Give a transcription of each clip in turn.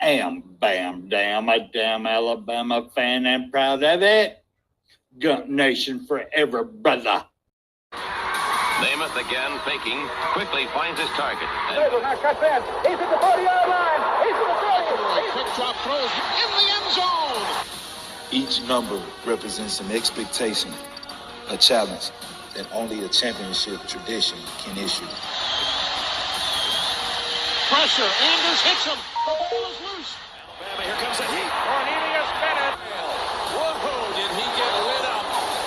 am bam damn a damn Alabama fan and proud of it. Gump Nation forever, brother. Namath again faking, quickly finds his target. Now cuts in. He's at the 40-yard line. He's at the 30. Quick drop throws in the end zone. Each number represents an expectation, a challenge that only a championship tradition can issue. Pressure. Anders hits him. The ball is loose. Alabama, here comes the heat. Cornelius Bennett. Whoa, did he get lit up?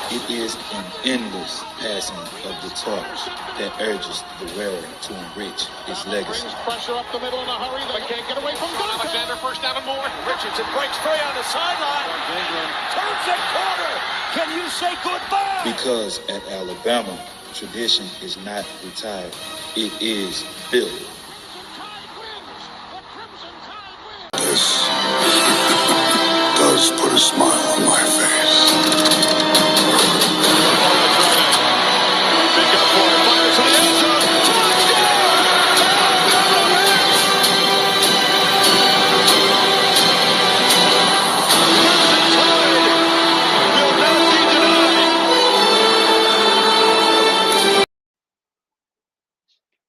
It is an endless passing of the torch that urges the wearer to enrich his legacy. Brings pressure up the middle in a hurry. They can't get away from Dante. Alexander first down and more. Richardson breaks free on the sideline. Turns it corner. Can you say goodbye? Because at Alabama, tradition is not retired. It is built. This does put a smile on my face.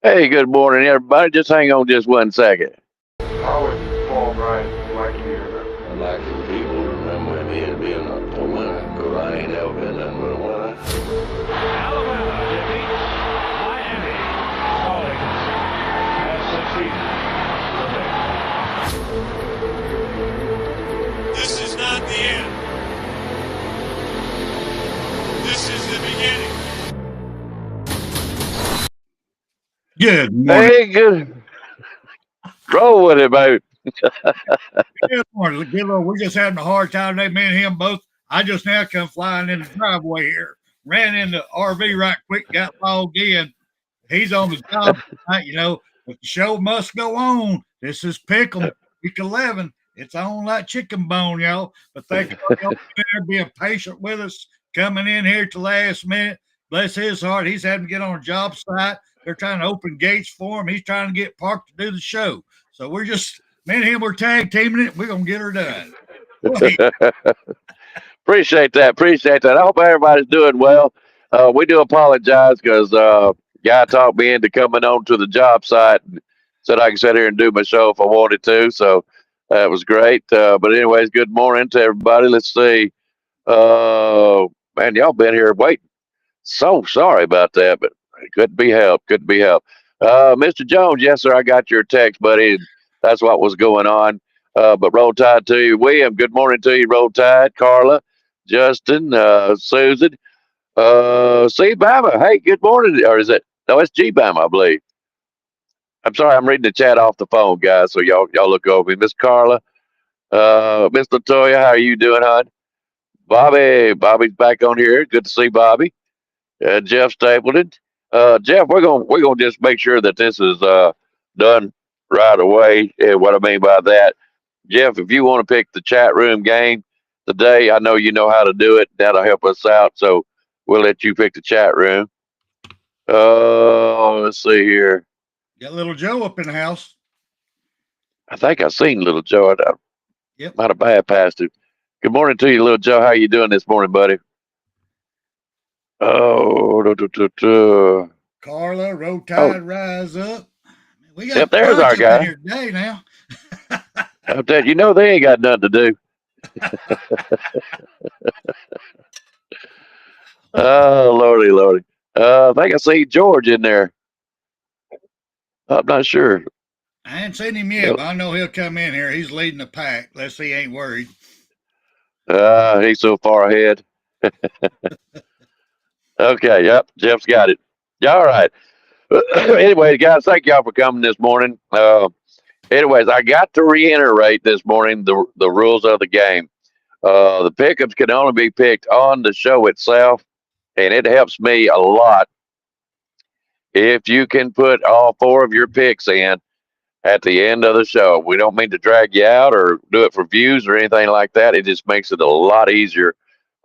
Hey, good morning, everybody. Just hang on just 1 second. I was born right like you. I'd like for people to remember me as being a winner, because I ain't ever been nothing but a winner. Alabama defeats Miami. College has succeeded. This is not the end. This is the beginning. Good morning. Hey, good. Roll with it, babe. Good morning. Good Lord, we're just having a hard time today, me and him both. I just now come flying in the driveway here. Ran in the RV right quick, got logged in. He's on the job tonight, but the show must go on. This is Pickem, week 11. It's on like chicken bone, y'all. But thank you for being patient with us, coming in here to last minute. Bless his heart. He's having to get on a job site. They're trying to open gates for him. He's trying to get parked to do the show. So we're just, me and him, we're tag teaming it. We're going to get her done. Appreciate that. I hope everybody's doing well. We do apologize because guy talked me into coming on to the job site and said I can sit here and do my show if I wanted to. So that was great. But anyways, good morning to everybody. Let's see. Man, y'all been here waiting. So sorry about that, but it couldn't be helped. Mr. Jones, yes, sir, I got your text, buddy. That's what was going on. But roll tide to you. William, good morning to you. Roll tide. Carla, Justin, Susan, C. Bama. Hey, good morning. Or is it? No, it's G. Bama, I believe. I'm sorry, I'm reading the chat off the phone, guys. So y'all look over me. Miss Carla, Miss Latoya, how are you doing, hon? Bobby's back on here. Good to see Bobby. Jeff Stapleton. Jeff, we're gonna just make sure that this is done right away. And what I mean by that, Jeff, if you want to pick the chat room game today, I know you know how to do it. That'll help us out. So we'll let you pick the chat room. Let's see here. Got little Joe up in the house. I think I seen little Joe. Yep. Might have bypassed it. Good morning to you, little Joe. How you doing this morning, buddy? Carla, roll tide, rise up. We got yep, there's our guy here today now. I'm telling you, they ain't got nothing to do. Oh, Lordy. I think I see George in there. I'm not sure. I ain't seen him yet, but I know he'll come in here. He's leading the pack. Let's see, he ain't worried. He's so far ahead. Okay, yep, Jeff's got it. Yeah, all right. Anyways, guys, thank y'all for coming this morning. Anyways, I got to reiterate this morning the rules of the game. The pickups can only be picked on the show itself, and it helps me a lot if you can put all 4 of your picks in at the end of the show. We don't mean to drag you out or do it for views or anything like that. It just makes it a lot easier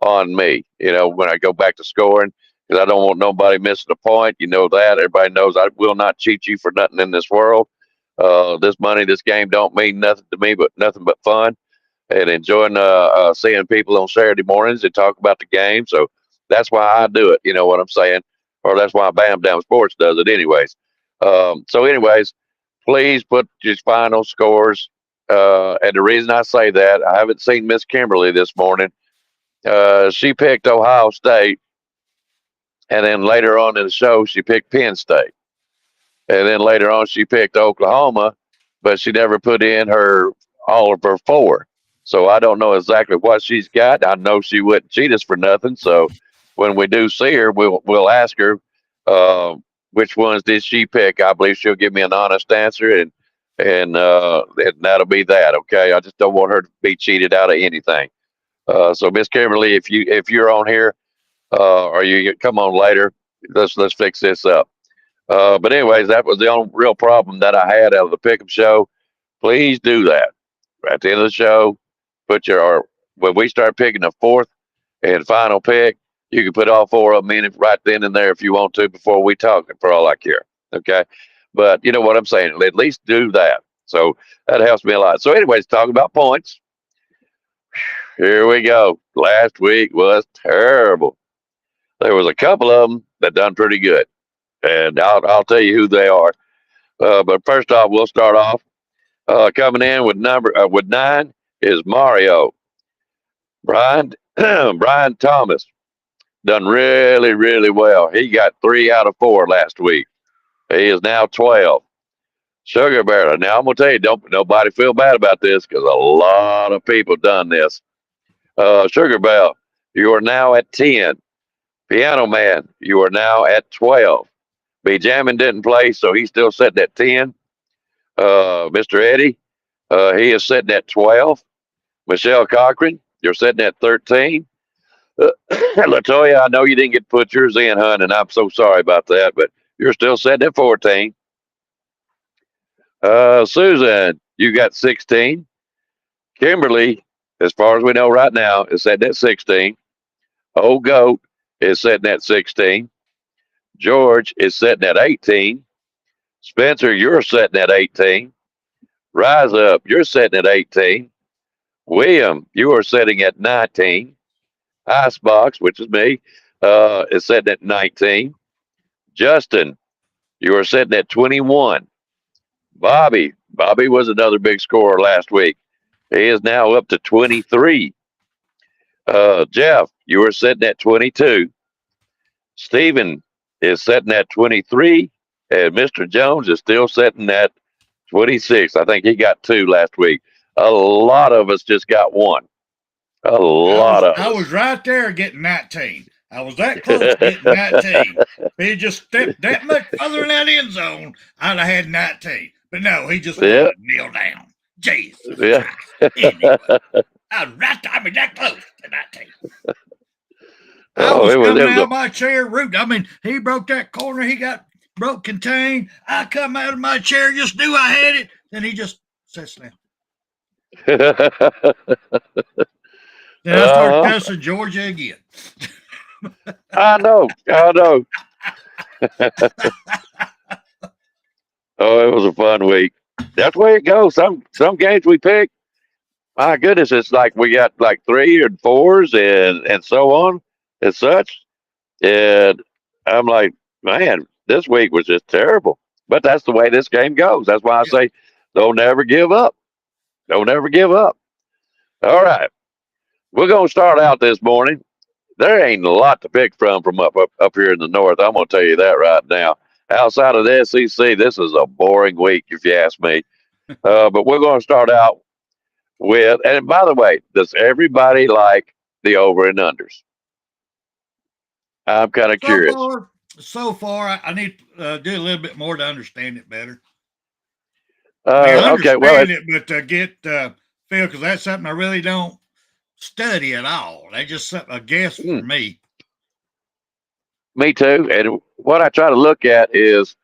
on me, when I go back to scoring, because I don't want nobody missing a point. You know that. Everybody knows I will not cheat you for nothing in this world. This money, this game don't mean nothing to me, but nothing but fun and enjoying seeing people on Saturday mornings and talk about the game. So that's why I do it. You know what I'm saying? Or that's why BAMA Sports does it, anyways. Anyways, please put your final scores. And the reason I say that, I haven't seen Miss Kimberly this morning. She picked Ohio State, and then later on in the show, she picked Penn State. And then later on, she picked Oklahoma, but she never put in all of her 4. So I don't know exactly what she's got. I know she wouldn't cheat us for nothing. So when we do see her, we'll ask her which ones did she pick. I believe she'll give me an honest answer, and that'll be that. Okay, I just don't want her to be cheated out of anything. So Miss Kimberly, if you're on here, or you come on later, let's fix this up. But anyways, that was the only real problem that I had out of the Pickem show. Please do that at the end of the show. When we start picking the 4th and final pick, you can put all 4 of them in right then and there if you want to before we talk. For all I care, okay. But you know what I'm saying. At least do that. So that helps me a lot. So anyways, talking about points. Here we go. Last week was terrible. There was a couple of them that done pretty good, and I'll tell you who they are. But first off, we'll start off coming in with 9 is Mario. Brian Thomas done really, really well. He got 3 out of 4 last week. He is now 12. Sugar Bear. Now I'm gonna tell you, don't nobody feel bad about this because a lot of people done this. Sugar Bell, you are now at 10. Piano Man, you are now at 12. B Jammin didn't play, so he's still sitting at 10. Mr. Eddie, he is sitting at 12. Michelle Cochran, you're sitting at 13. Latoya, I know you didn't get to put yours in, hon, and I'm so sorry about that, but you're still sitting at 14. Susan, you got 16. Kimberly, as far as we know right now, is sitting at 16. Old Goat is sitting at 16. George is sitting at 18. Spencer, you're sitting at 18. Rise Up, you're sitting at 18. William, you are sitting at 19. Icebox, which is me, is sitting at 19. Justin, you are sitting at 21. Bobby was another big scorer last week. He is now up to 23. Jeff, you are sitting at 22. Stephen is sitting at 23. And Mr. Jones is still sitting at 26. I think he got 2 last week. A lot of us just got 1. I was right there getting 19. I was that close to getting 19. If he just stepped that much further in that end zone, I'd have had 19. But no, he just kneel down. Jesus. Yeah. Anyway, I was right there. I mean, that close to 19. I was coming out of my chair rooting. I mean, he broke that corner. He got broke contained. I come out of my chair, just knew I had it. Then he just sits down. Then I started cussing Georgia again. I know. Oh, it was a fun week. That's the way it goes. Some games we pick, my goodness, it's like we got like 3 or 4s and so on and such. And I'm like, man, this week was just terrible. But that's the way this game goes. That's why I say don't ever give up. Don't ever give up. All right. We're going to start out this morning. There ain't a lot to pick from up here in the north. I'm going to tell you that right now. Outside of the SEC, this is a boring week, if you ask me. But we're going to start out with, and by the way, does everybody like the over and unders? I'm kind of curious. So far, I need to do a little bit more to understand it better. Okay, well, but to get feel, because that's something I really don't study at all. That's just a guess for me. Me too. And what I try to look at is,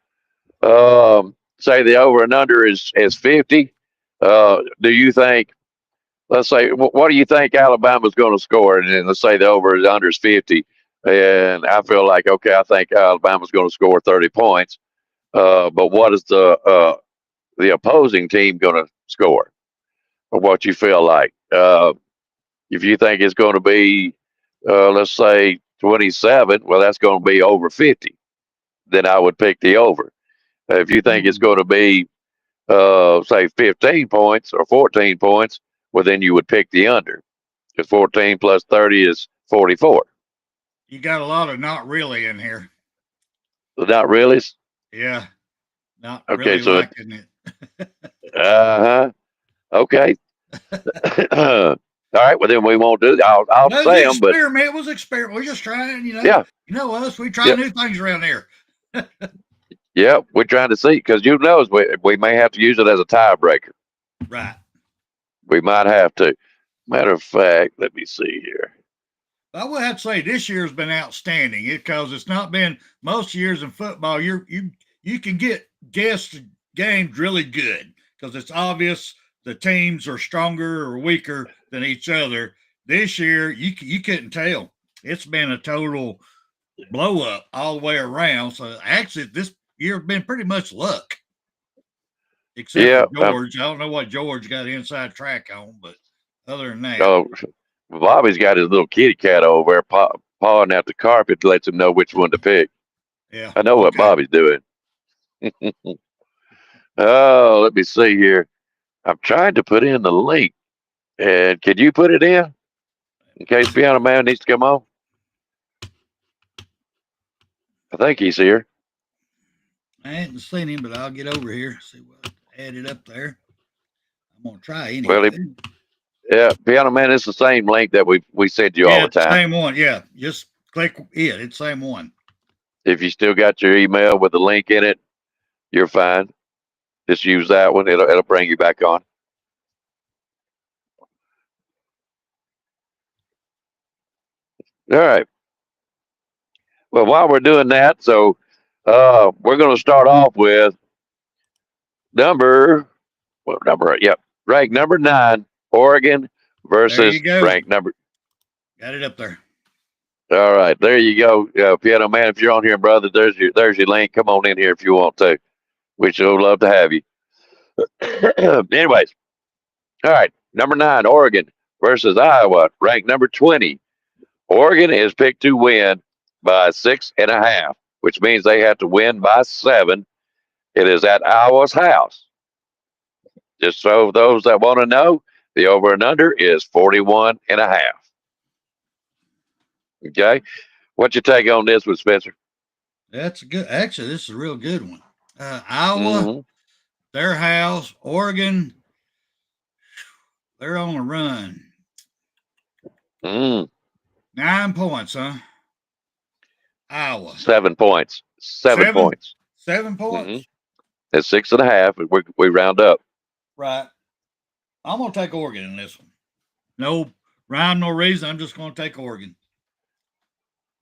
say the over and under is 50. Do you think? Let's say, what do you think Alabama's going to score? And then let's say the over and under is 50. And I feel like, okay, I think Alabama's going to score 30 points. But what is the the opposing team going to score, or what you feel like. If you think it's going to be, let's say 27, well, that's going to be over 50. Then I would pick the over. If you think it's going to be, say 15 points or 14 points, well, then you would pick the under. Because 14 plus 30 is 44. You got a lot of not really in here. Not really? Yeah. Not Okay, really so liking it. Okay. All right. Well, then we won't do that. I'll No, say them, but experiment. It was experiment. We're just trying, yeah, You know us. We try new things around here. yeah, we're trying to see because you know we may have to use it as a tiebreaker. Right. We might have to. Matter of fact, let me see here. I would have to say this year's been outstanding because it's not been most years in football. You can guess games really good because it's obvious the teams are stronger or weaker than each other. This year, you couldn't tell. It's been a total blow up all the way around. So actually, this year has been pretty much luck, except for George. I don't know what George got inside track on, but other than that, oh, Bobby's got his little kitty cat over there pawing out the carpet to let him know which one to pick. Yeah, I know what Bobby's doing. Oh, let me see here. I'm trying to put in the link, and can you put it in case Piano Man needs to come on? I think he's here. I hadn't seen him, but I'll get over here. See what add it up there. I'm gonna try anyway. Well, yeah, Piano Man, it's the same link that we send you all the time. Same one. Yeah, just click it. It's the same one. If you still got your email with the link in it, you're fine. Just use that one. It'll bring you back on. All right. Well, while we're doing that, so we're going to start off with ranked number 9, Oregon versus ranked number. Got it up there. All right, there you go, Piano Man. If you're on here, brother, there's your link. Come on in here if you want to. We sure love to have you. Anyways, all right, number 9, Oregon versus Iowa, ranked number 20. Oregon is picked to win by 6.5, which means they have to win by 7. It is at Iowa's house. Just so those that want to know, the over and under is 41.5. Okay, what's your take on this one, Spencer? That's good. Actually, this is a real good one. Iowa, their house. Oregon, they're on a run. 9 points, huh? Iowa. 7 points. 7 points. 7 points. It's 6.5. We round up. Right. I'm gonna take Oregon in this one. No rhyme, no reason. I'm just gonna take Oregon.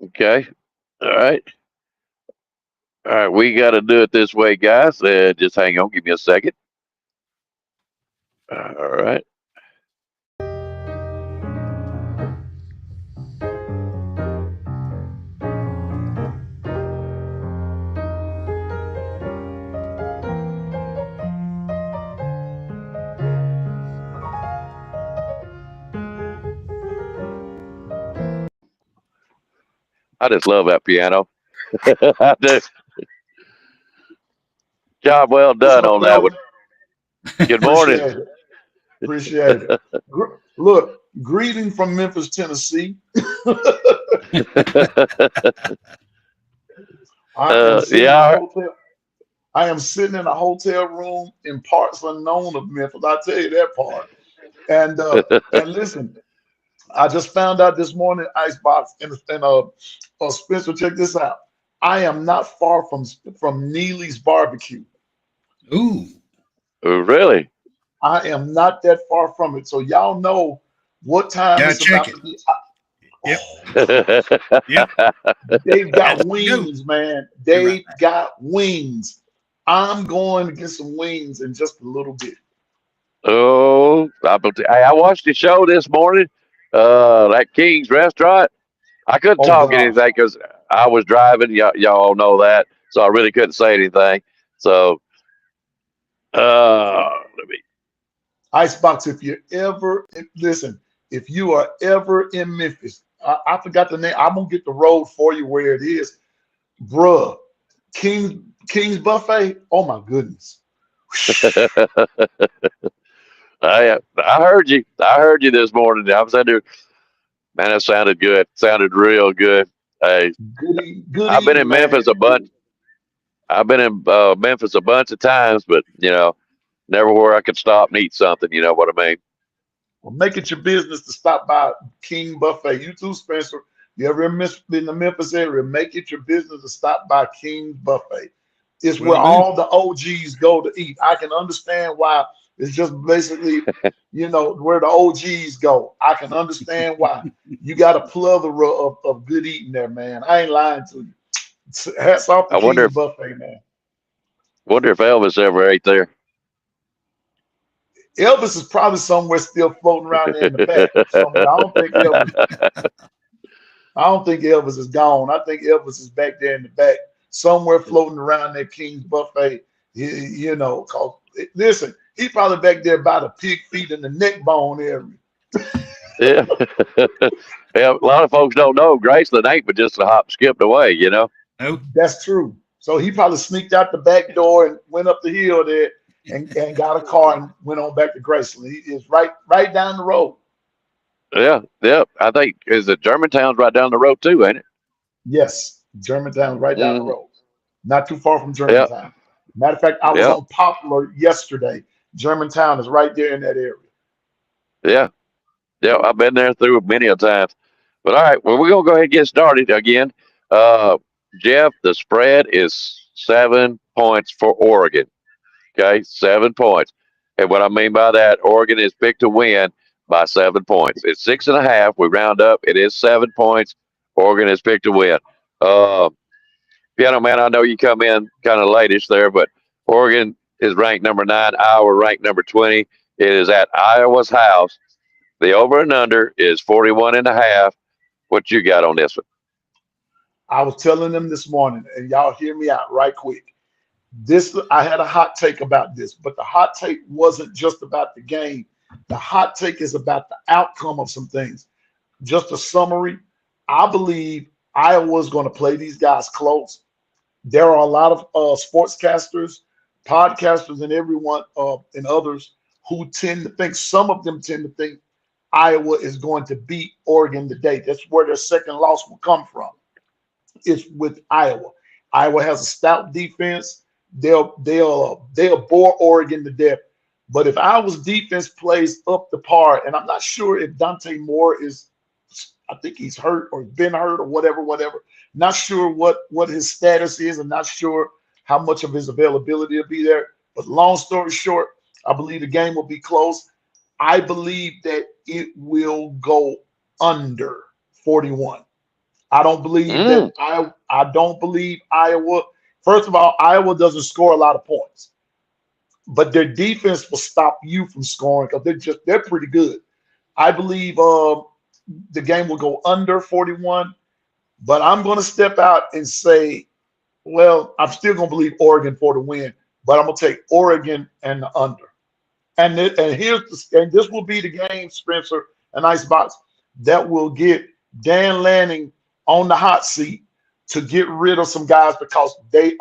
Okay. All right. All right. We got to do it this way, guys. Just hang on. Give me a second. All right. I just love that piano. I do. Job well done on that one. Good morning. Appreciate it. Look, greeting from Memphis, Tennessee. I am sitting in a hotel room in parts unknown of Memphis. I'll tell you that part. And listen, I just found out this morning, Icebox, and Spencer, check this out. I am not far from Neely's Barbecue. Ooh. Oh, really? I am not that far from it. So y'all know what time it's about to be. Yep. They've got wings, man. They've got wings. I'm going to get some wings in just a little bit. Oh, I watched the show this morning. That King's restaurant. I couldn't talk anything because I was driving. Y'all know that, so I really couldn't say anything. So Let me. Icebox, if you are ever in Memphis, I forgot the name. I'm gonna get the road for you where it is, bruh. King's Buffet. Oh my goodness. I heard you. I heard you this morning. I was out there. Man, that sounded good. Sounded real good. Hey, Good I've been eating, in man. Memphis a bunch. I've been in Memphis a bunch of times, but never where I could stop and eat something. You know what I mean? Well, make it your business to stop by King Buffet. You too, Spencer. You ever in the Memphis area, make it your business to stop by King Buffet. It's where Will do. all the OGs go to eat. I can understand why. It's just basically, where the OGs go. I can understand why. You got a plethora of good eating there, man. I ain't lying to you. Hats off to I wonder King if Buffet, man. Elvis ever ate there. Elvis is probably somewhere still floating around there in the back. Somewhere. I don't think Elvis is gone. I think Elvis is back there in the back, somewhere floating around that King's Buffet. Cause listen, he probably back there by the pig feet and the neck bone area. Yeah. Yeah, a lot of folks don't know Graceland ain't but just a hop skipped away, Nope. That's true. So he probably sneaked out the back door and went up the hill there and got a car and went on back to Graceland. He is right down the road. Yeah. I think is it Germantown's right down the road too, ain't it? Yes, Germantown right down the road. Not too far from Yeah. Germantown. Matter of fact, I was Yeah. on Poplar yesterday. Germantown is right there in that area. Yeah. Yeah. I've been there through many a times. But all right, well, we're gonna go ahead and get started again. Jeff, the spread is 7 points for Oregon. Okay, 7 points. And what I mean by that, Oregon is picked to win by 7 points. It's 6.5. We round up. It is 7 points. Oregon is picked to win. Piano Man, I know you come in kind of latish there, but Oregon is ranked number 9. Iowa ranked number 20. It is at Iowa's house. The over and under is 41.5. What you got on this one? I was telling them this morning, and y'all hear me out right quick. I had a hot take about this, but the hot take wasn't just about the game. The hot take is about the outcome of some things. Just a summary. I believe Iowa's going to play these guys close. There are a lot of sportscasters, podcasters, and everyone and others who some of them tend to think Iowa is going to beat Oregon today. That's where their second loss will come from. It's with Iowa. Iowa has a stout defense. They'll bore Oregon to death. But if Iowa's defense plays up to par, and I'm not sure if Dante Moore I think he's hurt or been hurt or whatever. Not sure what his status is. I'm not sure how much of his availability will be there. But long story short, I believe the game will be close. I believe that it will go under 41. I don't believe that I don't believe Iowa. First of all, Iowa doesn't score a lot of points, but their defense will stop you from scoring because they're pretty good. I believe the game will go under 41, but I'm going to step out and say, well, I'm still going to believe Oregon for the win, but I'm going to take Oregon and the under. And this will be the game, Spencer, an icebox that will get Dan Lanning on the hot seat to get rid of some guys because they're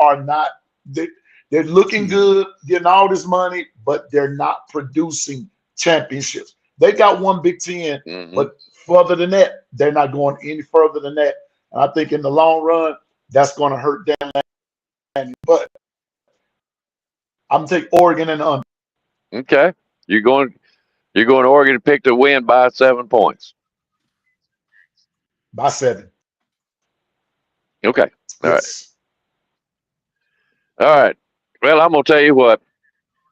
looking good, getting all this money, but they're not producing championships. They got one Big Ten, but further than that, they're not going any further than that. And I think in the long run, that's going to hurt Dan Lanning. But I'm going to take Oregon and under. Okay, you're going Oregon to pick to win by 7 points. By 7. Okay. Yes. All right. Well, I'm going to tell you what.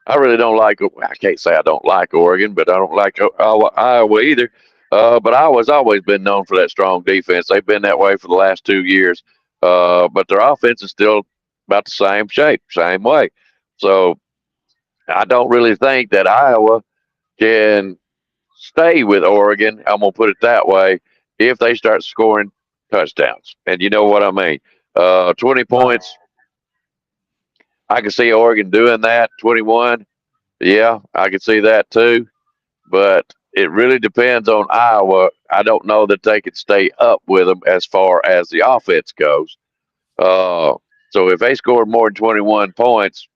I really don't like. I can't say I don't like Oregon, but I don't like Iowa either. But Iowa's always been known for that strong defense. They've been that way for the last 2 years. But their offense is still about the same shape, same way. So I don't really think that Iowa can stay with Oregon. I'm going to put it that way. If they start scoring touchdowns, and you know what I mean. 20 points. I can see Oregon doing that. 21. Yeah, I can see that too. But it really depends on Iowa. I don't know that they can stay up with them as far as the offense goes. So if they score more than 21 points,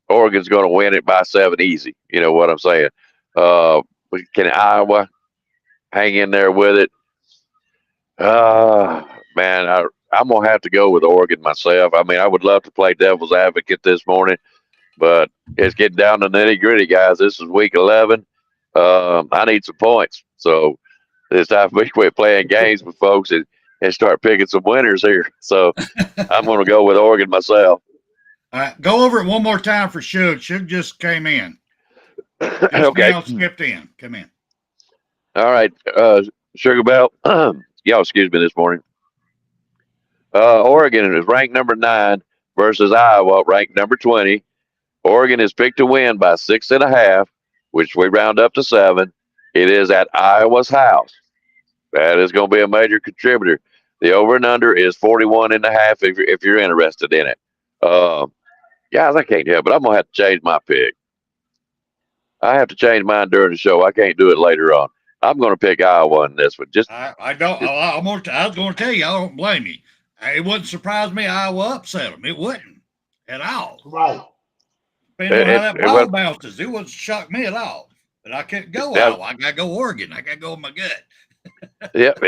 Oregon's going to win it by 7 easy. You know what I'm saying? Can Iowa hang in there with it? Man, I'm going to have to go with Oregon myself. I mean, I would love to play devil's advocate this morning, but it's getting down to nitty gritty, guys. This is week 11. I need some points. So it's time for me to quit playing games with folks and start picking some winners here. So I'm going to go with Oregon myself. All right, go over it one more time for Shug. Shug just came in. Just okay. Now skipped in. Come in. All right. Sugar Bell. Y'all excuse me this morning. Oregon is ranked number 9 versus Iowa, ranked number 20. Oregon is picked to win by 6.5, which we round up to 7. It is at Iowa's house. That is going to be a major contributor. The over and under is 41.5 if you're interested in it. Guys, I can't help it. I'm going to have to change my pick. I have to change mine during the show. I can't do it later on. I'm going to pick Iowa in this one. I was going to tell you, I don't blame you. It wouldn't surprise me Iowa upset them. It wouldn't at all. Right. Depending on how that ball bounces, it wouldn't shock me at all. But I couldn't go Iowa. I got to go Oregon. I got to go with my gut. Yep.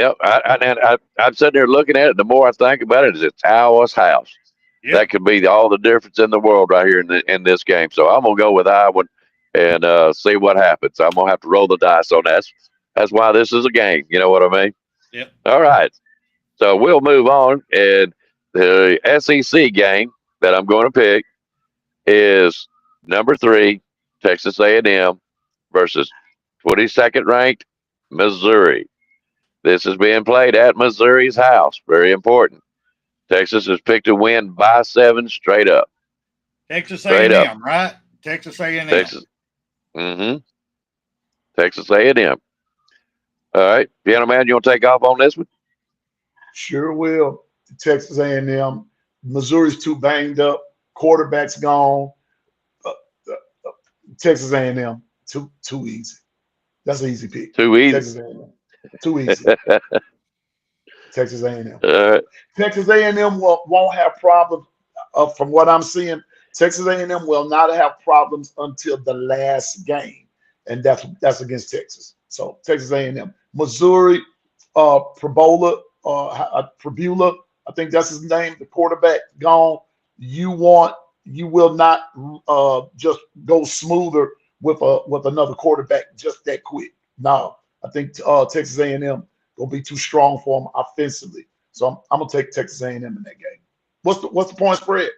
I'm sitting there looking at it. The more I think about it, it's Iowa's house. Yep. That could be all the difference in the world right here in this game. So I'm gonna go with Iowa and see what happens. I'm gonna have to roll the dice on that. That's why this is a game. You know what I mean? Yep. All right. So we'll move on, and the SEC game that I'm going to pick is number 3 Texas A&M versus 22nd ranked Missouri. This is being played at Missouri's house. Very important. Texas is picked to win by 7 straight up. Texas A&M, right? Texas A&M. Texas. Texas A&M. All right, piano man, you want to take off on this one? Sure will. Texas A&M. Missouri's too banged up. Quarterback's gone. Texas A&M. Too easy. That's an easy pick. Too easy. Texas A&M. Too easy. Texas A&M. Texas A&M won't have problems. From what I'm seeing, Texas A&M will not have problems until the last game, and that's against Texas. So Texas A&M, Missouri, Prabula, I think that's his name. The quarterback gone. You will not just go smoother with another quarterback just that quick. No, I think Texas A&M will be too strong for them offensively. So I'm gonna take Texas A&M in that game. What's the point spread?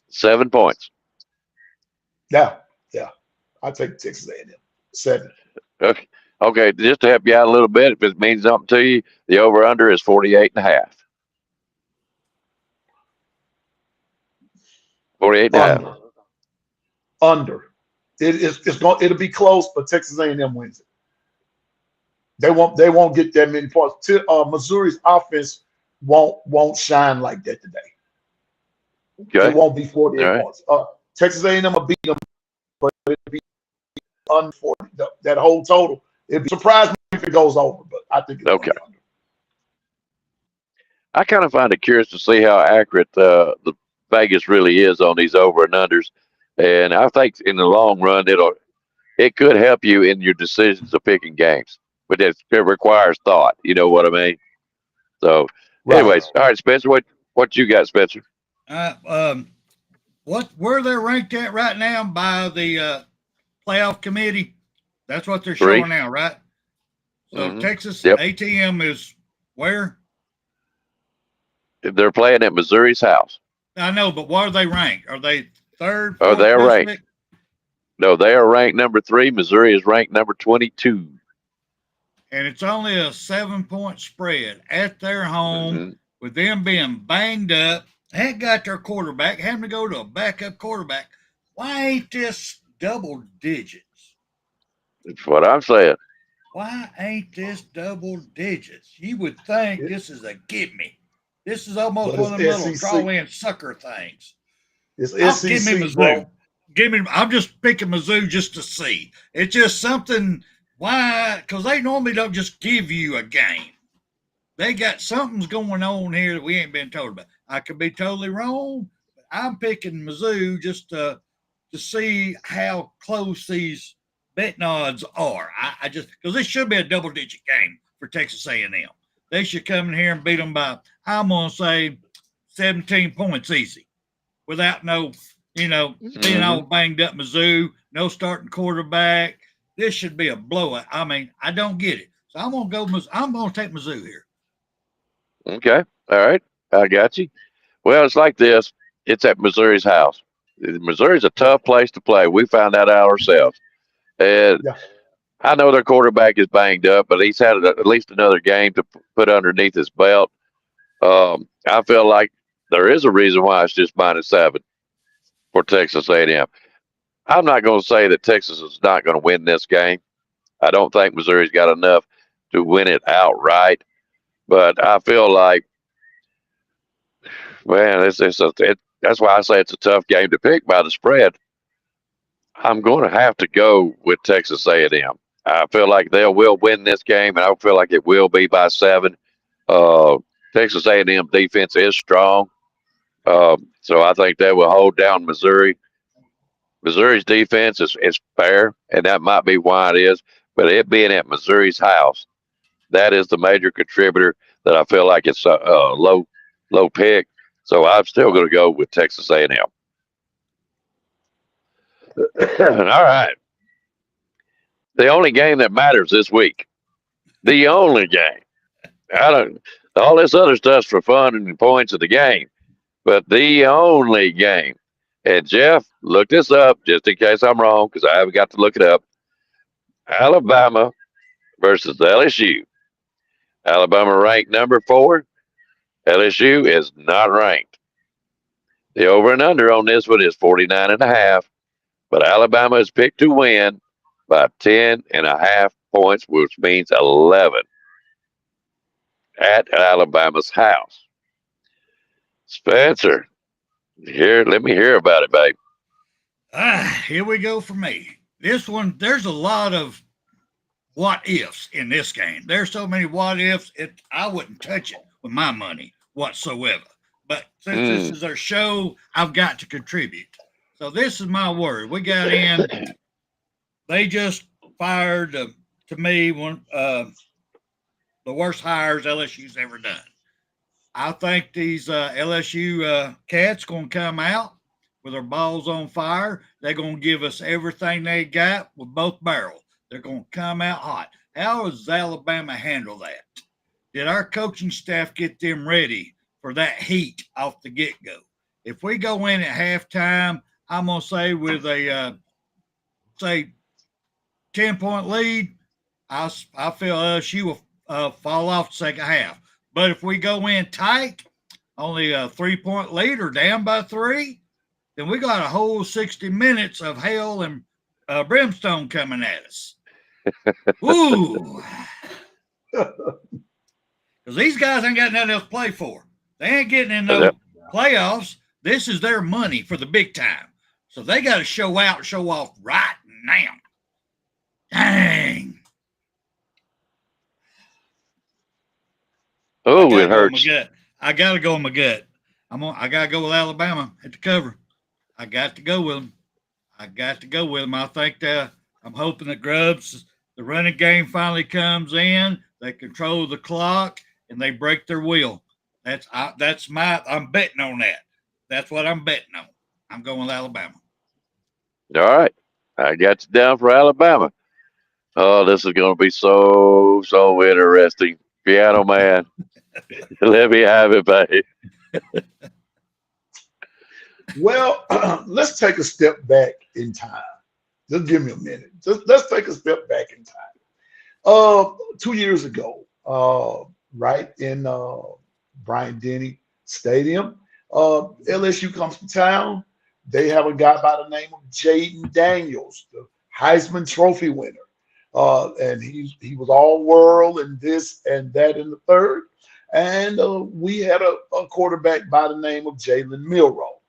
7 points. Yeah. I take Texas A&M 7. Okay, just to help you out a little bit, if it means something to you, the over under is 48.5. 48.5. Under. It'll be close, but Texas A&M wins it. They won't get that many points. Missouri's offense won't shine like that today. Okay. It won't be 48 points. Texas A&M will beat them, but it'll be under 40. That whole total. It'd be surprised if it goes over, but I think it's okay. Under. I kind of find it curious to see how accurate the Vegas really is on these over and unders, and I think in the long run it could help you in your decisions of picking games, but it requires thought. You know what I mean? So, anyways, all right, Spencer, what you got, Spencer? Where they're ranked at right now by the playoff committee? That's what they're showing now, right? So Texas ATM is where? They're playing at Missouri's house. I know, but what are they ranked? Are they third? Oh, they're ranked. No, they are ranked number 3. Missouri is ranked number 22. And it's only a 7-point spread at their home with them being banged up. Ain't got their quarterback, having to go to a backup quarterback. Why ain't this double digits? That's what I'm saying. Why ain't this double digits? You would think this is a gimme. This is almost one of them little draw-in sucker things. It's Give me SEC, Mizzou. bro. I'm just picking Mizzou just to see. It's just something. Why? Because they normally don't just give you a game. They got something's going on here that we ain't been told about. I could be totally wrong, but I'm picking Mizzou just to see how close these betting odds are. I just because this should be a double-digit game for Texas A&M. They should come in here and beat them by, I'm gonna say, 17 points easy, without no, being all banged up Mizzou, no starting quarterback. This should be a blowout. I mean, I don't get it. So I'm gonna take Mizzou here. Okay. All right. I got you. Well, it's like this. It's at Missouri's house. Missouri's a tough place to play. We found that out ourselves. And Yeah. I know their quarterback is banged up, but he's had at least another game to put underneath his belt. I feel like there is a reason why it's just -7 for Texas A&M. I'm not going to say that Texas is not going to win this game. I don't think Missouri's got enough to win it outright. But I feel like, man, that's why I say it's a tough game to pick by the spread. I'm going to have to go with Texas A&M. I feel like they will win this game, and I feel like it will be by 7. Texas A&M defense is strong, so I think they will hold down Missouri. Missouri's defense is fair, and that might be why it is. But it being at Missouri's house, that is the major contributor that I feel like it's a low pick. So I'm still going to go with Texas A&M. All right. The only game that matters this week. The only game. All this other stuff's for fun and points of the game. But the only game. And Jeff, look this up just in case I'm wrong, because I haven't got to look it up. Alabama versus LSU. Alabama ranked number 4. LSU is not ranked. The over and under on this one is 49.5. But Alabama is picked to win by 10.5 points, which means 11 at Alabama's house. Spencer, let me hear about it, babe. Here we go for me. This one, there's a lot of what ifs in this game. There's so many what ifs, I wouldn't touch it with my money whatsoever. But since this is our show, I've got to contribute. So this is my word. We got in. They just fired, to me, one the worst hires LSU's ever done. I think these LSU cats going to come out with their balls on fire. They're going to give us everything they got with both barrels. They're going to come out hot. How does Alabama handle that? Did our coaching staff get them ready for that heat off the get-go? If we go in at halftime, I'm going to say with a, 10-point lead, I feel LSU will fall off the second half. But if we go in tight, only a 3-point lead or down by 3, then we got a whole 60 minutes of hell and brimstone coming at us. Ooh. Because these guys ain't got nothing else to play for. They ain't getting in no playoffs. This is their money for the big time. So they got to show out and show off right now. Dang. Oh, it hurts. I got to go in my gut. I got to go with Alabama at the cover. I got to go with them. I think I'm hoping that Grubbs, the running game finally comes in. They control the clock and they break their will. I'm betting on that. That's what I'm betting on. I'm going with Alabama. All right. I got you down for Alabama. Oh, this is going to be so interesting. Piano man. Let me have it, babe. Well, let's take a step back in time. Just give me a minute. Let's take a step back in time. 2 years ago, right in Bryant-Denny Stadium, LSU comes to town. They have a guy by the name of Jaden Daniels, the Heisman Trophy winner. And he was all world and this and that and the third. And we had a quarterback by the name of Jalen Milroe.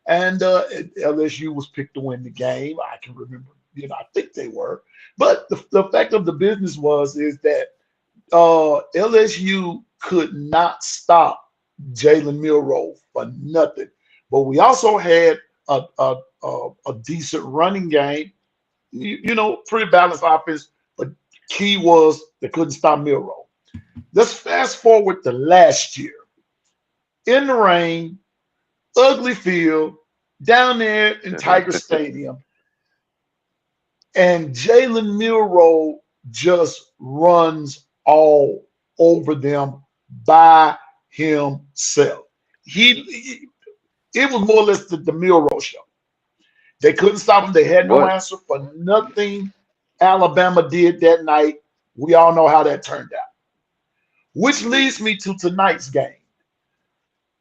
And LSU was picked to win the game. I can remember, I think they were. But the fact of the business is that LSU could not stop Jalen Milroe for nothing. But we also had a decent running game, pretty balanced offense. But key was they couldn't stop Milroe. Let's fast forward to last year. In the rain, ugly field, down there in Tiger Stadium, and Jalen Milroe just runs all over them by himself. It was more or less the Milroe show. They couldn't stop him. They had no answer for nothing Alabama did that night. We all know how that turned out. Which leads me to tonight's game.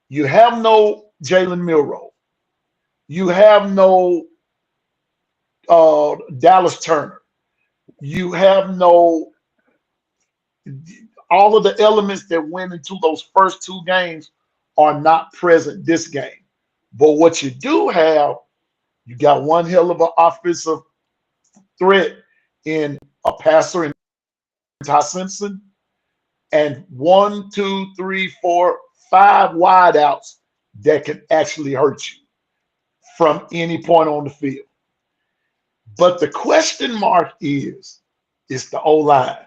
You have no Jalen Milroe. You have no Dallas Turner. You have no all of the elements that went into those first two games are not present this game. But what you do have, you got one hell of an offensive threat in a passer in Ty Simpson, and 1, 2, 3, 4, 5 wideouts that can actually hurt you from any point on the field. But the question mark is the O-line.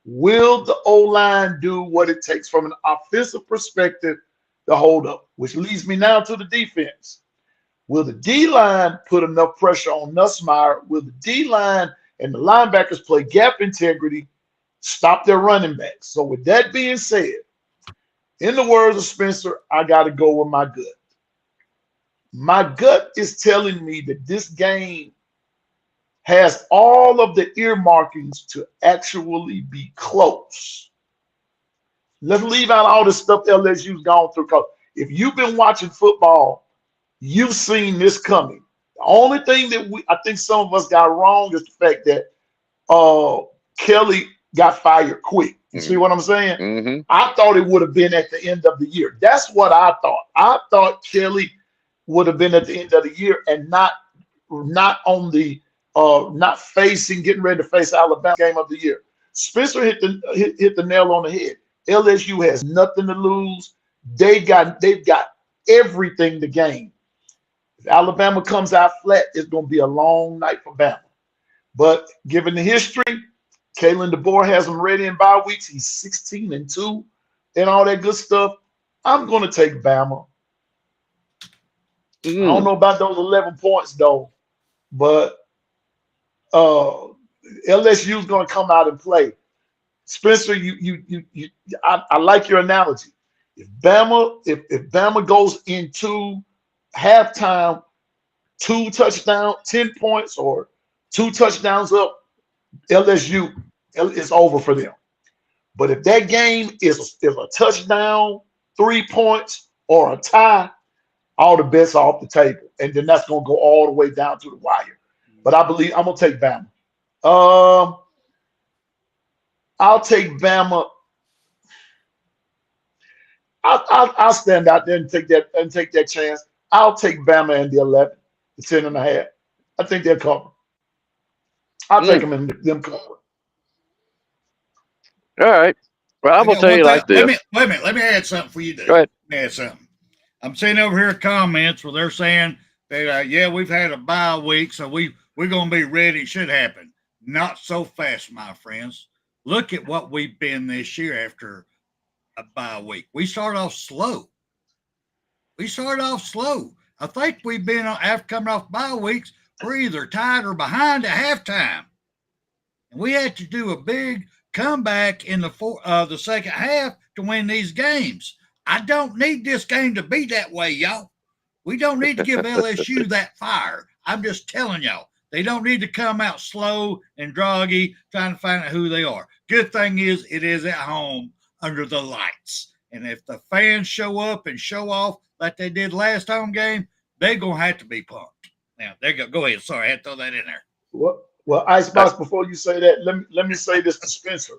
Will the O-line do what it takes from an offensive perspective to hold up? Which leads me now to the defense. Will the D-line put enough pressure on Nussmeier? Will the D-line and the linebackers play gap integrity, stop their running backs? So with that being said, in the words of Spencer, I got to go with my gut. My gut is telling me that this game has all of the earmarkings to actually be close. Let's leave out all the stuff LSU's gone through, because if you've been watching football, you've seen this coming. The only thing that I think some of us got wrong is the fact that Kelly got fired quick. You see what I'm saying? Mm-hmm. I thought it would have been at the end of the year. That's what I thought. I thought Kelly would have been at the end of the year and not on the not getting ready to face Alabama game of the year. Spencer hit the nail on the head. LSU has nothing to lose. They've got everything to gain. If Alabama comes out flat, it's going to be a long night for Bama. But given the history, Kalen DeBoer has them ready in bye weeks. He's 16-2 and all that good stuff. I'm going to take Bama. I don't know about those 11 points though, but LSU is going to come out and play. Spencer, I like your analogy. If Bama goes into halftime 2 touchdowns, 10 points, or 2 touchdowns up, LSU, it's over for them. But if that game is a touchdown, 3 points, or a tie, all the bets are off the table. And then that's going to go all the way down to the wire. But I believe I'm going to take Bama. I'll take Bama. I'll stand out there and take that chance. I'll take Bama in the 11, the 10.5. I think they'll cover. I'll take them in them cover. All right. Well, I'm going to tell you like this. Wait a minute. Let me add something for you, Dave. Go ahead. Let me add something. I'm seeing over here comments where they're saying that, we've had a bye week, so we're going to be ready. It should happen. Not so fast, my friends. Look at what we've been this year after a bye week. We started off slow. I think we've been, after coming off bye weeks, we're either tied or behind at halftime. And we had to do a big comeback in the second half to win these games. I don't need this game to be that way, y'all. We don't need to give LSU that fire. I'm just telling y'all. They don't need to come out slow and droggy trying to find out who they are. Good thing is it is at home under the lights. And if the fans show up and show off like they did last home game, they're going to have to be pumped. Now, there you go. Go ahead. Sorry, I had to throw that in there. Well, Icebox, before you say that, let me say this to Spencer.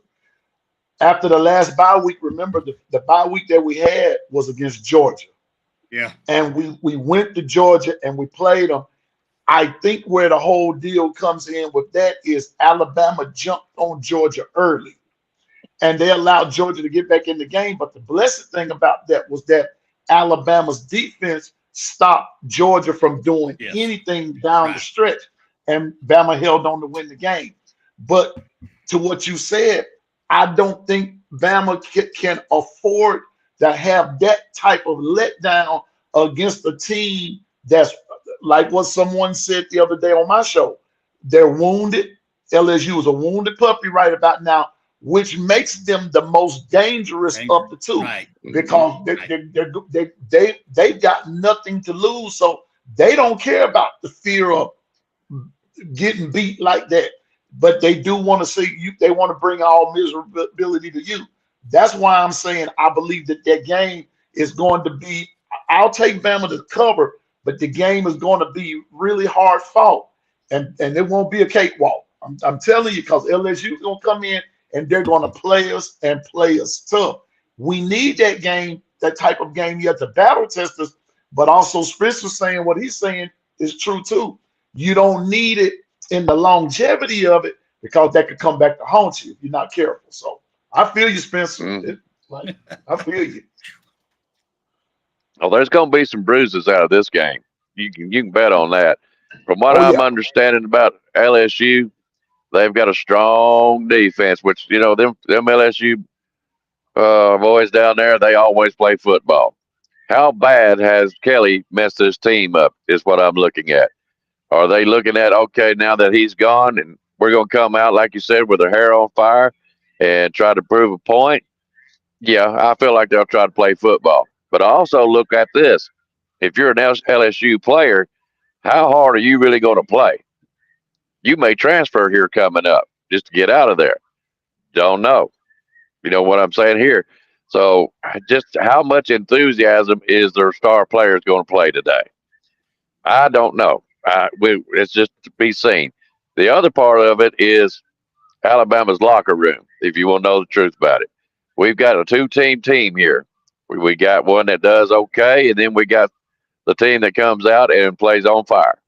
After the last bye week, remember the bye week that we had was against Georgia. Yeah. And we went to Georgia and we played them. I think where the whole deal comes in with that is Alabama jumped on Georgia early, and they allowed Georgia to get back in the game. But the blessed thing about that was that Alabama's defense stopped Georgia from doing anything down the stretch, and Bama held on to win the game. But to what you said, I don't think Bama can afford to have that type of letdown against a team that's like what someone said the other day on my show. They're wounded. LSU is a wounded puppy right about now, which makes them the most dangerous of the two, because they've got nothing to lose, so they don't care about the fear of getting beat like that. But they do want to see you. They want to bring all miserability to you. That's why I'm saying I believe that game is going to be. I'll take Bama to cover, but the game is going to be really hard fought, and it won't be a cakewalk. I'm telling you, because LSU is going to come in and they're going to play us and play us tough. We need that game, that type of game. You have to battle test us, but also Spencer saying what he's saying is true too. You don't need it in the longevity of it, because that could come back to haunt you if you're not careful. So I feel you, Spencer. I feel you. Oh, there's going to be some bruises out of this game. You can bet on that. From what I'm understanding about LSU, they've got a strong defense, which, you know, them LSU boys down there, they always play football. How bad has Kelly messed his team up is what I'm looking at. Are they looking at, okay, now that he's gone and we're going to come out, like you said, with their hair on fire and try to prove a point? Yeah, I feel like they'll try to play football. But I also look at this. If you're an LSU player, how hard are you really going to play? You may transfer here coming up just to get out of there. Don't know. You know what I'm saying here? So just how much enthusiasm is their star players going to play today? I don't know. It's just to be seen. The other part of it is Alabama's locker room, if you want to know the truth about it. We've got a two-team here. We got one that does okay, and then we got the team that comes out and plays on fire.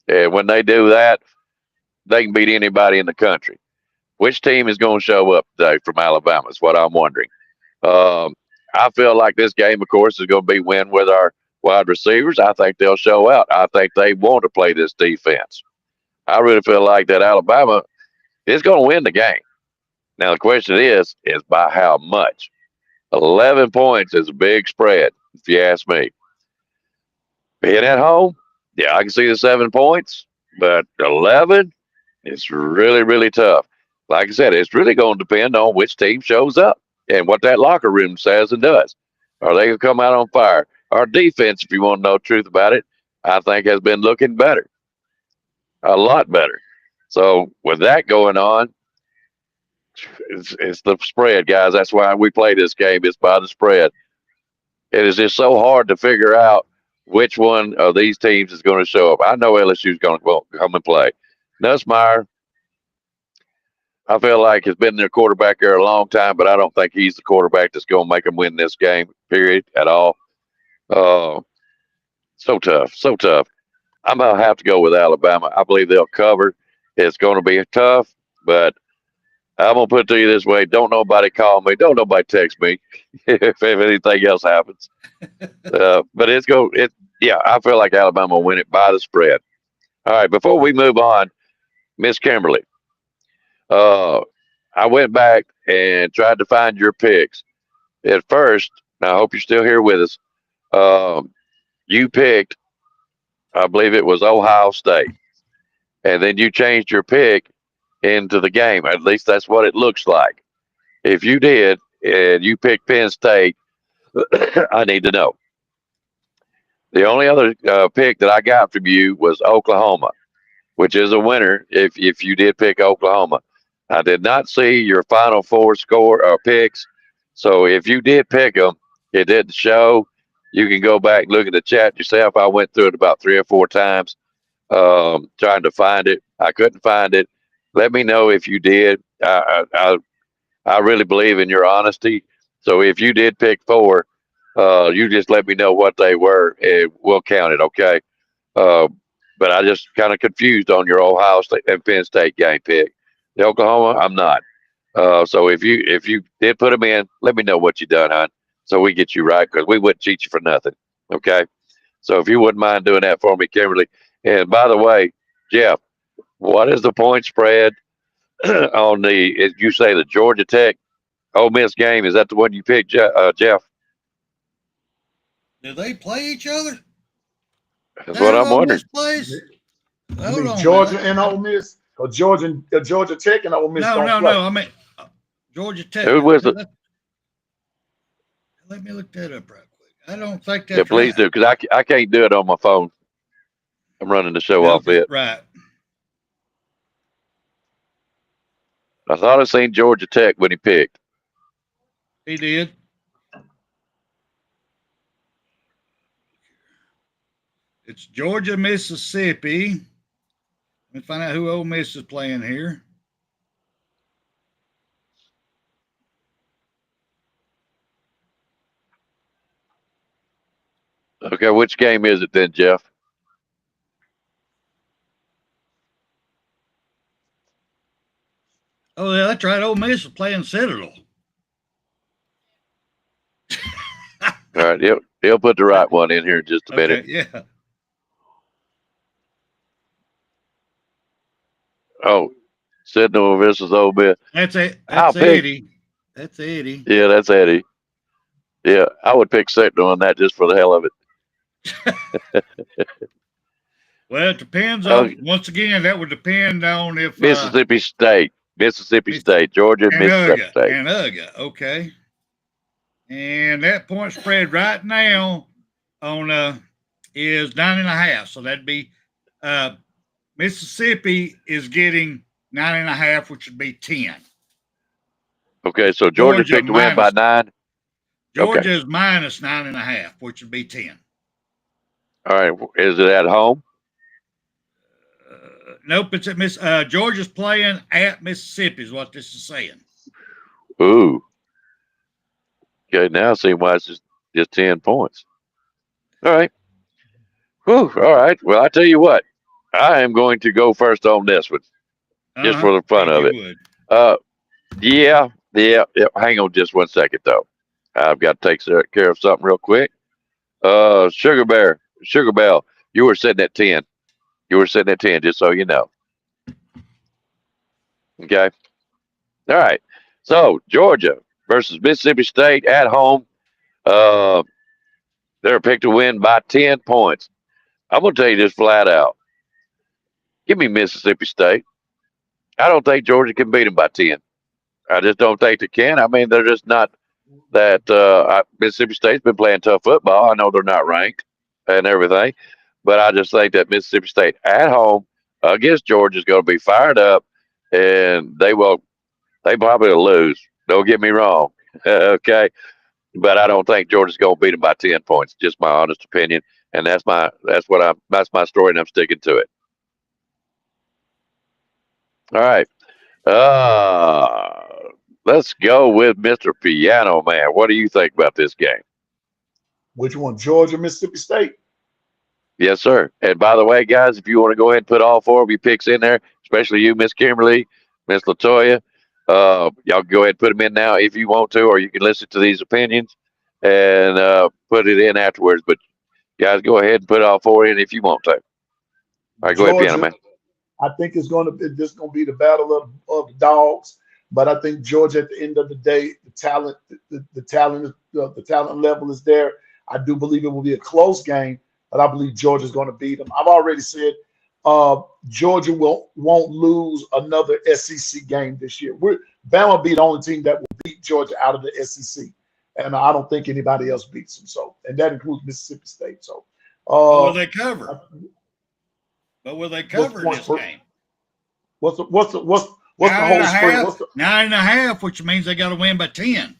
And when they do that, they can beat anybody in the country. Which team is going to show up today from Alabama is what I'm wondering. I feel like this game, of course, is going to be win with our wide receivers. I think they'll show out. I think they want to play this defense. I really feel like that Alabama is going to win the game. Now, the question is by how much? 11 points is a big spread, if you ask me. Being at home, yeah, I can see the 7 points, but 11, it's really, really tough. Like I said, it's really going to depend on which team shows up and what that locker room says and does. Are they going to come out on fire? Our defense, if you want to know the truth about it, I think has been looking better. A lot better. So with that going on, it's the spread, guys. That's why we play this game. It's by the spread. It is just so hard to figure out which one of these teams is going to show up. I know LSU is going to come and play. Nussmeier, I feel like has been their quarterback there a long time, but I don't think he's the quarterback that's going to make them win this game, period, at all. So tough, so tough. I'm going to have to go with Alabama. I believe they'll cover. It's going to be tough, but I'm going to put it to you this way. Don't nobody call me. Don't nobody text me if anything else happens. But I feel like Alabama will win it by the spread. All right, before we move on, Miss Kimberly, I went back and tried to find your picks. At first, I hope you're still here with us. You picked, I believe it was Ohio State. And then you changed your pick into the game. At least that's what it looks like. If you did and you picked Penn State, I need to know. The only other pick that I got from you was Oklahoma, which is a winner if you did pick Oklahoma. I did not see your Final Four score or picks. So if you did pick them, it didn't show. You can go back and look at the chat yourself. I went through it about 3 or 4 times trying to find it. I couldn't find it. Let me know if you did. I really believe in your honesty. So if you did pick 4, You just let me know what they were, and we'll count it, okay? Uh, but I just kind of confused on your Ohio State and Penn State game pick. The Oklahoma, I'm not. So if you did put them in, let me know what you done, hon, so we get you right because we wouldn't cheat you for nothing, okay? So if you wouldn't mind doing that for me, Kimberly. And by the way, Jeff, what is the point spread on the? You say the Georgia Tech Ole Miss game? Is that the one you picked, Jeff? Do they play each other? That's what I'm Ole wondering. Miss plays? You Hold mean on. Georgia Man. and Ole Miss, or Georgia Tech and Ole Miss No, don't no, play? no. I mean Georgia Tech. Who was it? Let me look that up right quick. I don't think that's Yeah, please right. do, because I can't do it on my phone. I'm running the show off it. Right. I thought I seen Georgia Tech when he picked. He did. It's Georgia, Mississippi. Let me find out who Ole Miss is playing here. Okay, which game is it then, Jeff? Oh, yeah, that's right. Ole Miss is playing Citadel. All right, he'll put the right one in here in just a minute. Yeah. Oh, Sentinel versus Ole Miss. That's it. I'll That's Eddie. That's Eddie. Yeah, that's Eddie. Yeah, I would pick Sentinel on that just for the hell of it. Well, it depends on, once again, that would depend on if Mississippi State, Georgia, Mississippi State. Anugga, okay. And that point spread right now on is 9.5. So that'd be Mississippi is getting 9.5, which would be 10. Okay, so Georgia picked to win by 9. Georgia is minus 9.5, which would be 10. All right, is it at home? Nope, it's at Georgia's playing at Mississippi, is what this is saying. Ooh. Okay, now see why it's just 10 points. All right. Whew, all right. Well, I tell you what, I am going to go first on this one, just for the fun of it. Yeah. Hang on just 1 second, though. I've got to take care of something real quick. Sugar Bell, you were sitting at 10. You were sitting at 10, just so you know. Okay. All right. So Georgia versus Mississippi State at home. They're picked to win by 10 points. I'm going to tell you this flat out. Give me Mississippi State. I don't think Georgia can beat them by 10. I just don't think they can. I mean, they're just not that. Mississippi State's been playing tough football. I know they're not ranked and everything, but I just think that Mississippi State at home against Georgia is going to be fired up, and they probably will lose. Don't get me wrong. Okay. But I don't think Georgia's going to beat them by 10 points. Just my honest opinion. And that's my story, and I'm sticking to it. All right. Let's go with Mr. Piano Man. What do you think about this game? Which one, Georgia, Mississippi State? Yes, sir. And by the way, guys, if you want to go ahead and put all 4 of your picks in there, especially you, Miss Kimberly, Miss Latoya, y'all go ahead and put them in now if you want to, or you can listen to these opinions and put it in afterwards. But guys, go ahead and put all 4 in if you want to. All right, go ahead, Piano Man. I think it's going to be the battle of the dogs. But I think Georgia, at the end of the day, the talent level is there. I do believe it will be a close game, but I believe Georgia's going to beat them. I've already said Georgia won't lose another SEC game this year. Bama will be the only team that will beat Georgia out of the SEC, and I don't think anybody else beats them. So, and that includes Mississippi State. So, will they cover? But will they cover this game? What's the whole spread? 9.5, which means they got to win by 10.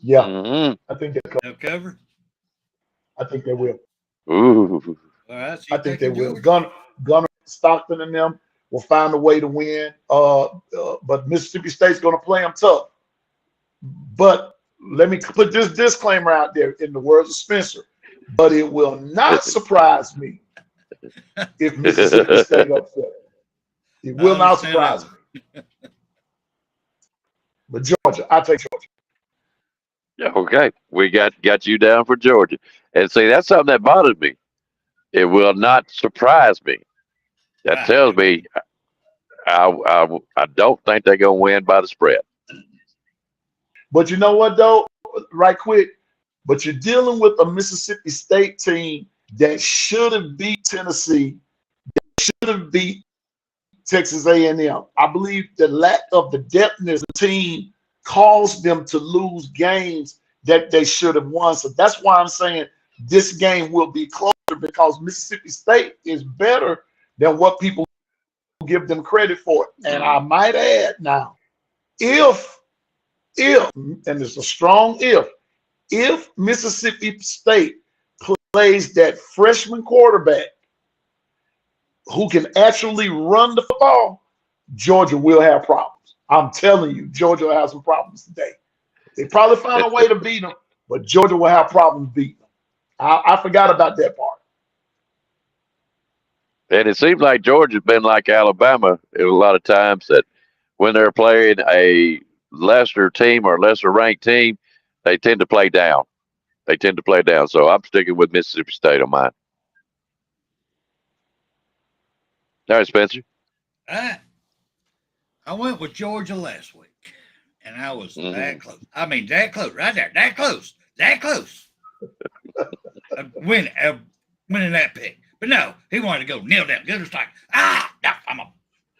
Yeah, mm-hmm. I think they'll cover. I think they will. Ooh. All right, I think they will. Gunner, Stockton, and them will find a way to win. But Mississippi State's going to play them tough. But let me put this disclaimer out there in the words of Spencer, but it will not surprise me if Mississippi State upset. It will not surprise me. But Georgia, I take Georgia. Yeah, okay. We got you down for Georgia. And see, that's something that bothers me. It will not surprise me. That tells me I don't think they're going to win by the spread. But you know what, though? Right quick. But you're dealing with a Mississippi State team that should have beat Tennessee, that should have beat Texas A&M. I believe the lack of the depthness of the team caused them to lose games that they should have won. So that's why I'm saying this game will be closer, because Mississippi State is better than what people give them credit for. And I might add now, if, and it's a strong if Mississippi State plays that freshman quarterback who can actually run the football, Georgia will have problems. I'm telling you, Georgia will have some problems today. They probably found a way to beat them, but Georgia will have problems beating them. I forgot about that part. And it seems like Georgia's been like Alabama a lot of times, that when they're playing a lesser team or lesser ranked team, they tend to play down. So I'm sticking with Mississippi State on mine. All right, Spencer. I went with Georgia last week, and I was that close. I mean, that close, right there, that close. Winning that pick. But no, he wanted to go kneel down. Good as like, no, I'm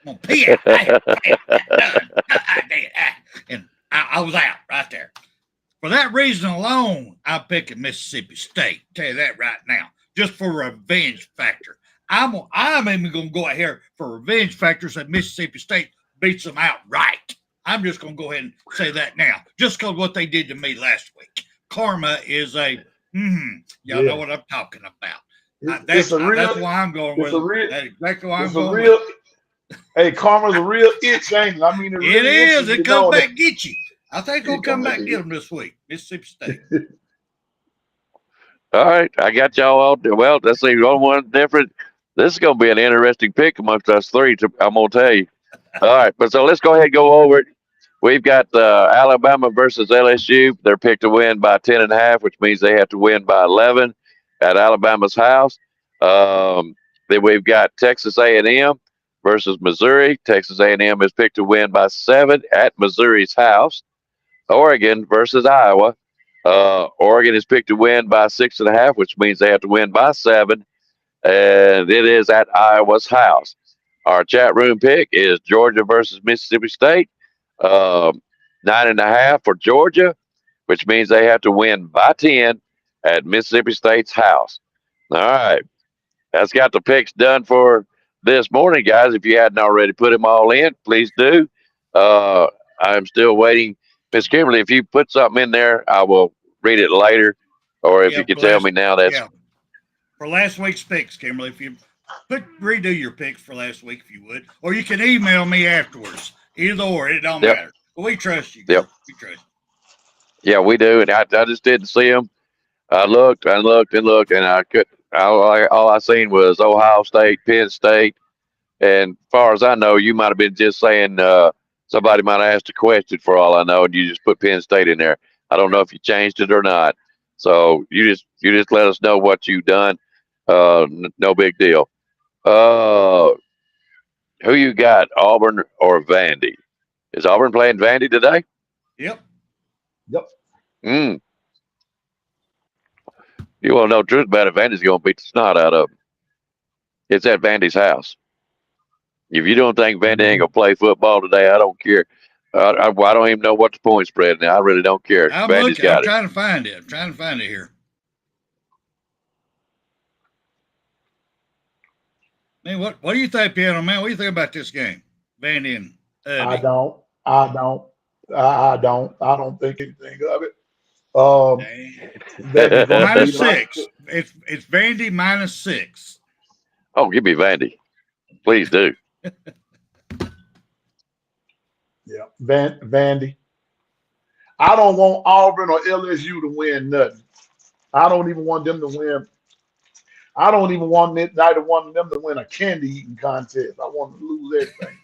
gonna pee out. And I was out right there. For that reason alone, I'm picking Mississippi State. Tell you that right now, just for revenge factor. I'm even gonna go out here for revenge factors that Mississippi State beats them outright. I'm just gonna go ahead and say that now, just because what they did to me last week. Karma is a y'all know what I'm talking about. That's why I'm going with it. That's exactly why I'm going with it. Hey, karma's a real itch, ain't it? I mean, it really is. It comes back and get you. I think it'll come back and get them this week. Mississippi State. All right, I got y'all all. Well, let's see. One different. This is going to be an interesting pick amongst us three. I'm going to tell you. All right, but so let's go ahead and go over it. We've got Alabama versus LSU. They're picked to win by 10.5, which means they have to win by 11 at Alabama's house. Then we've got Texas A&M versus Missouri. Texas A&M is picked to win by 7 at Missouri's house. Oregon versus Iowa. Oregon is picked to win by 6.5, which means they have to win by 7, and it is at Iowa's house. Our chat room pick is Georgia versus Mississippi State. 9.5 for Georgia, which means they have to win by 10 at Mississippi State's house. All right. That's got the picks done for this morning, guys. If you hadn't already put them all in, please do. I'm still waiting. Miss Kimberly, if you put something in there, I will read it later. Or if you can tell me now, that's for last week's picks, Kimberly. If you redo your picks for last week, if you would, or you can email me afterwards. Either or, it don't matter. But we trust you. Yep. We trust you. Yeah, we do. And I just didn't see them. I looked, and I could. All I seen was Ohio State, Penn State, and as far as I know, you might have been just saying somebody might have asked a question for all I know, and you just put Penn State in there. I don't know if you changed it or not. So you just let us know what you've done. No big deal. Who you got, Auburn or Vandy? Is Auburn playing Vandy today? Yep. You want to know the truth about it, Vandy's going to beat the snot out of them. It's at Vandy's house. If you don't think Vandy ain't going to play football today, I don't care. I don't even know what the point spread now. I really don't care. I'm Vandy's looking. got I'm it. trying to find it. I'm trying to find it here. Man, what do you think, Piano Man? What do you think about this game, Vandy and I don't think anything of it. -6. It's Vandy -6. Oh, give me Vandy. Please do. Yeah, Vandy. I don't want Auburn or LSU to win nothing. I don't even want them to win. I don't even want neither one of them to win a candy eating contest. I want them to lose everything.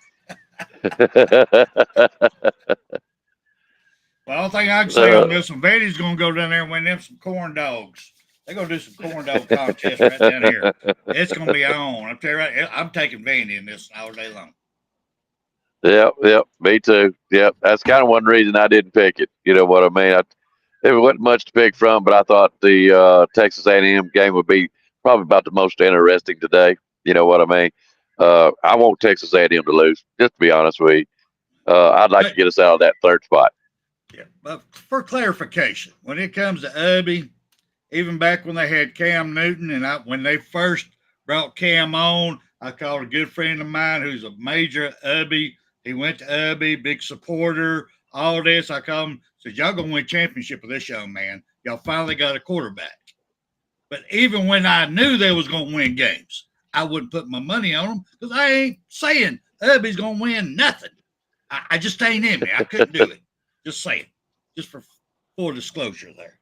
Well, the only thing I can say on this one, Betty's going to go down there and win them some corn dogs. They're going to do some corn dog contest right down here. It's going to be on. I'm telling you right, I'm taking Vandy in this all day long. Yep, me too. Yep, that's kind of one reason I didn't pick it. You know what I mean? There wasn't much to pick from, but I thought the Texas A&M game would be probably about the most interesting today. You know what I mean? I want Texas A&M to lose, just to be honest with you. I'd like to get us out of that third spot. Yeah, but for clarification, when it comes to Ubby, even back when they had Cam Newton and when they first brought Cam on, I called a good friend of mine who's a major Ubby. He went to Ubby, big supporter, all this. I called him, said, y'all going to win championship with this young man. Y'all finally got a quarterback. But even when I knew they was going to win games, I wouldn't put my money on them because I ain't saying Ubby's going to win nothing. I just ain't in me. I couldn't do it. Just saying. Just for full disclosure there.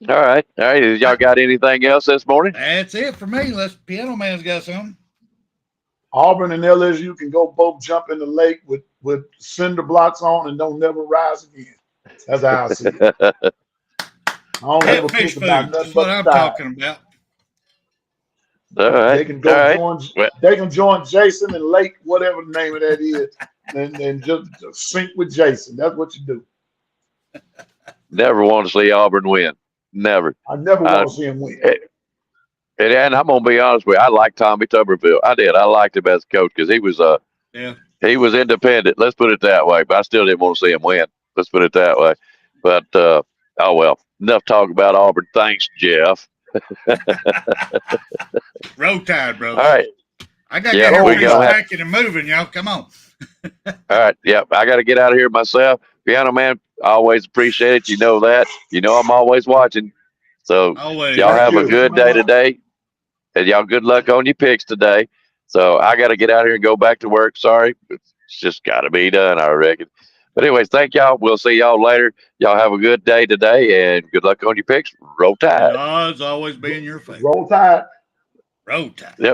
All right. Y'all got anything else this morning? That's it for me. Unless Piano Man's got something. Auburn and LSU can go both jump in the lake with cinder blocks on and don't never rise again. That's how I see it. I don't ever think about nothing. That's what I'm talking about. All right. They can go join. They can join Jason and Lake, whatever the name of that is, and just sync with Jason. That's what you do. Never want to see Auburn win. Never. I never want to see him win. And I'm gonna be honest with you, I like Tommy Tuberville. I did. I liked him as a coach because he was independent. Let's put it that way. But I still didn't want to see him win. Let's put it that way. But oh well. Enough talk about Auburn. Thanks, Jeff. Roll Tide, brother. All right. I got to get everybody packing and moving, y'all. Come on. All right. Yep. I got to get out of here myself. Piano Man, I always appreciate it. You know that. You know I'm always watching. So y'all have a good day today. And y'all good luck on your picks today. So I got to get out here and go back to work. Sorry. It's just got to be done, I reckon. But anyways, thank y'all. We'll see y'all later. Y'all have a good day today and good luck on your picks. Roll Tide. Odds always be in your favor. Roll Tide. Roll Tide. Yep.